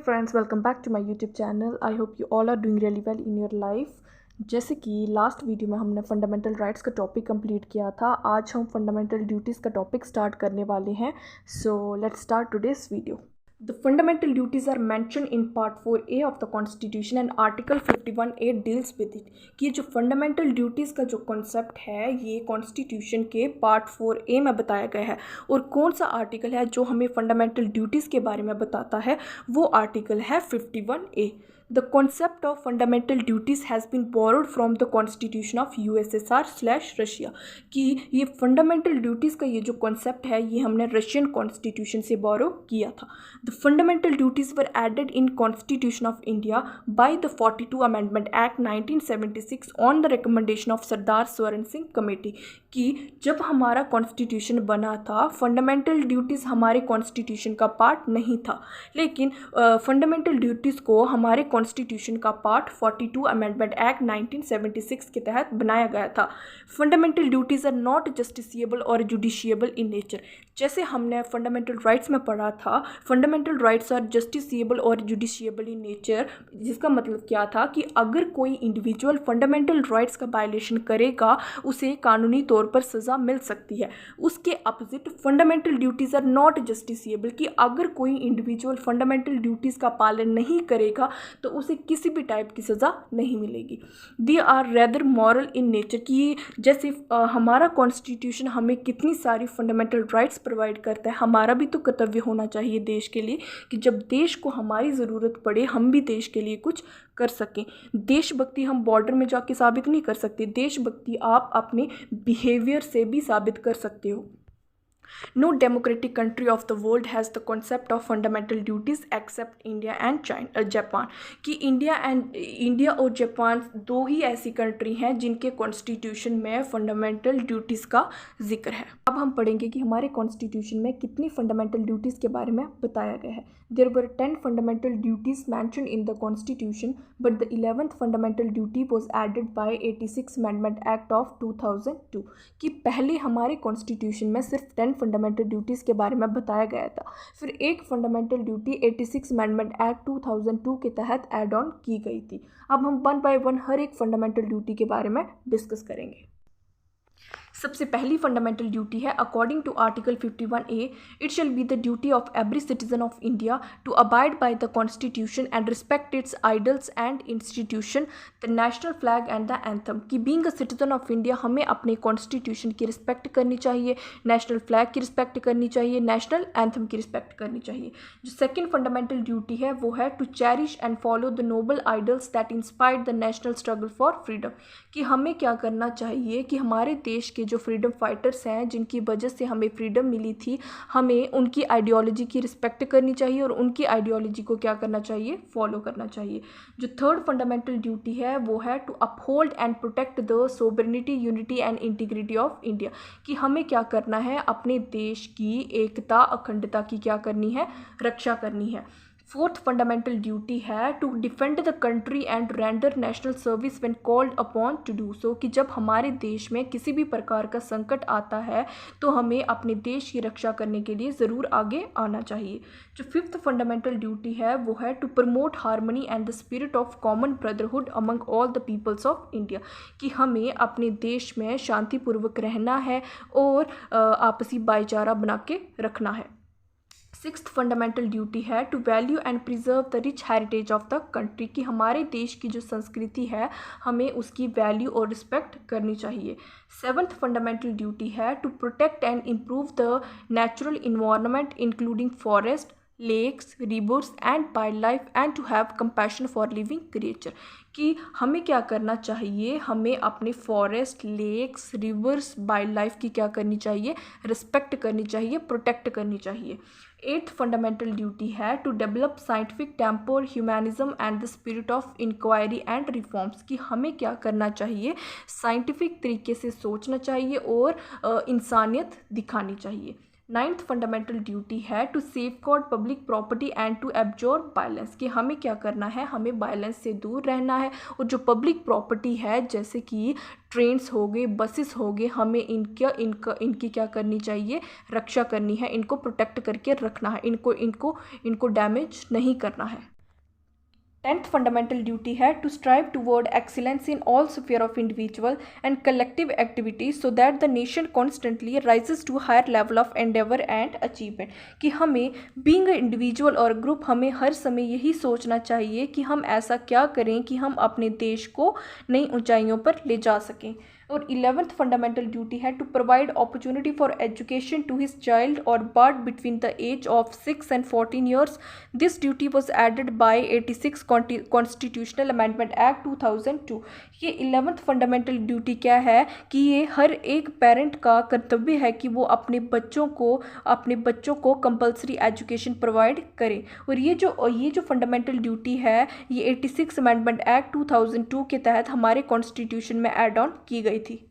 friends, welcome back to my YouTube channel. I hope you all are doing really well in your life. जैसे कि last video में हमने fundamental rights का topic complete किया था, आज हम फंडामेंटल ड्यूटीज़ का टॉपिक स्टार्ट करने वाले हैं. So let's start today's video. The fundamental duties are mentioned in Part 4A of the Constitution and Article 51A deals with it. कि जो fundamental duties का जो concept है ये Constitution के Part 4A में बताया गया है. और कौन सा आर्टिकल है जो हमें fundamental duties के बारे में बताता है, वो आर्टिकल है 51A. The concept of fundamental duties has been borrowed from the Constitution of USSR/Russia. कि ये fundamental duties का ये जो concept है ये हमने Russian Constitution से borrow किया था. The fundamental duties were added in Constitution of India by the 42 Amendment Act 1976 on the recommendation of Sardar Swaran Singh Committee. कि जब हमारा कॉन्स्टिट्यूशन बना था फंडामेंटल ड्यूटीज़ हमारे कॉन्स्टिट्यूशन का पार्ट नहीं था, लेकिन फंडामेंटल ड्यूटीज़ को हमारे कॉन्स्टिट्यूशन का पार्ट 42 अमेंडमेंट एक्ट 1976 के तहत बनाया गया था. Fundamental duties are not justiciable और जुडिशिएबल इन नेचर. जैसे हमने फंडामेंटल राइट्स में पढ़ा था, फंडामेंटल राइट्स आर जस्टिसिएबल और जुडिशिएबल इन नेचर, जिसका मतलब क्या था कि अगर कोई इंडिविजुअल फंडामेंटल राइट्स का वायलेशन करेगा उसे कानूनी तौर पर सज़ा मिल सकती है. उसके opposite fundamental duties are not justiciable, कि अगर कोई इंडिविजुअल फंडामेंटल ड्यूटीज़ का पालन नहीं करेगा तो उसे किसी भी टाइप की सज़ा नहीं मिलेगी. They are rather moral in nature. कि जैसे हमारा कॉन्स्टिट्यूशन हमें कितनी सारी फंडामेंटल राइट्स प्रोवाइड करता है, हमारा भी तो कर्तव्य होना चाहिए देश के लिए कि जब देश को हमारी ज़रूरत पड़े हम भी देश के लिए कुछ कर सकें. देशभक्ति हम बॉर्डर में जाके साबित नहीं कर सकते, देशभक्ति आप अपने बिहेवियर से भी साबित कर सकते हो. No democratic country of the world has the concept of fundamental duties except India and Japan. कि इंडिया और जापान दो ही ऐसी कंट्री हैं जिनके कॉन्स्टिट्यूशन में फंडामेंटल ड्यूटीज़ का जिक्र है. अब हम पढ़ेंगे कि हमारे कॉन्स्टिट्यूशन में कितनी फंडामेंटल ड्यूटीज़ के बारे में बताया गया है. There were 10 fundamental duties mentioned in the Constitution, but the 11th fundamental duty was added by 86 Amendment Act of 2002. कि पहले हमारे कॉन्स्टिट्यूशन में सिर्फ 10 फंडामेंटल ड्यूटीज़ के बारे में बताया गया था, फिर एक फंडामेंटल ड्यूटी 86 अमेंडमेंट एक्ट 2002 के तहत ऐड ऑन की गई थी. अब हम वन बाय वन हर एक फंडामेंटल ड्यूटी के बारे में डिस्कस करेंगे. सबसे पहली फंडामेंटल ड्यूटी है according to article 51A, it shall be the duty of every citizen of India to abide by the constitution and respect its ideals and institution, the national flag and the anthem. कि being a citizen of India हमें अपने constitution की respect करनी चाहिए, national flag की respect करनी चाहिए, national anthem की रिस्पेक्ट करनी चाहिए. जो सेकेंड फंडामेंटल ड्यूटी है वो है to cherish and follow the noble ideals that inspired the national struggle for freedom. कि हमें क्या करना चाहिए कि हमारे देश के जो फ्रीडम फाइटर्स हैं जिनकी वजह से हमें फ्रीडम मिली थी, हमें उनकी आइडियोलॉजी की रिस्पेक्ट करनी चाहिए और उनकी आइडियोलॉजी को क्या करना चाहिए, फॉलो करना चाहिए. जो थर्ड फंडामेंटल ड्यूटी है वो है to uphold and protect the sovereignty, unity and integrity of India. कि हमें क्या करना है, अपने देश की एकता अखंडता की क्या करनी है, रक्षा करनी है. फोर्थ फंडामेंटल ड्यूटी है to defend the country and render national service when called upon to do so. कि जब हमारे देश में किसी भी प्रकार का संकट आता है तो हमें अपने देश की रक्षा करने के लिए ज़रूर आगे आना चाहिए. जो फिफ्थ फंडामेंटल ड्यूटी है वो है to promote harmony and the spirit of common brotherhood among all the peoples of India. कि हमें अपने देश में शांतिपूर्वक रहना है और आपसी भाईचारा बना के रखना है. सिक्स्थ फंडामेंटल ड्यूटी है to value and preserve the rich heritage of the country. कि हमारे देश की जो संस्कृति है हमें उसकी वैल्यू और रिस्पेक्ट करनी चाहिए. सेवन्थ फंडामेंटल ड्यूटी है to protect and improve the natural environment including forest, lakes, rivers and wild life and to have compassion for living creature. कि हमें क्या करना चाहिए, हमें अपने forest, lakes, rivers, wild life की क्या करनी चाहिए, रिस्पेक्ट करनी चाहिए, प्रोटेक्ट करनी चाहिए. एट्थ फंडामेंटल ड्यूटी है to develop scientific temper, humanism and the spirit of inquiry and reforms. कि हमें क्या करना चाहिए, साइंटिफिक तरीके से सोचना चाहिए और इंसानियत दिखानी चाहिए. नाइन्थ फंडामेंटल ड्यूटी है to safeguard public property and to absorb violence. कि हमें क्या करना है, हमें वायलेंस से दूर रहना है और जो पब्लिक प्रॉपर्टी है जैसे कि ट्रेन्स हो गए, बसेस हो गए, हमें इनकी क्या करनी चाहिए, रक्षा करनी है, इनको प्रोटेक्ट करके रखना है, इनको डैमेज नहीं करना है. 10th फंडामेंटल ड्यूटी है to strive toward excellence in all sphere of individual and collective activities so that the nation constantly rises to higher level of endeavour and achievement. कि हमें बीइंग इंडिविजुअल और group हमें हर समय यही सोचना चाहिए कि हम ऐसा क्या करें कि हम अपने देश को नई ऊंचाइयों पर ले जा सकें। और 11th फंडामेंटल ड्यूटी है to provide opportunity for education to his child or ward between the age of 6 and 14 years. This duty was added by 86 constitutional amendment act 2002। ये 11th फंडामेंटल ड्यूटी क्या है कि ये हर एक पेरेंट का कर्तव्य है कि वो अपने बच्चों को कंपलसरी एजुकेशन प्रोवाइड करे। और ये जो फंडामेंटल ड्यूटी है ये 86 अमेंडमेंट एक्ट 2002 के तहत हमारे कॉन्स्टिट्यूशन में ऐड ऑन की गई थी।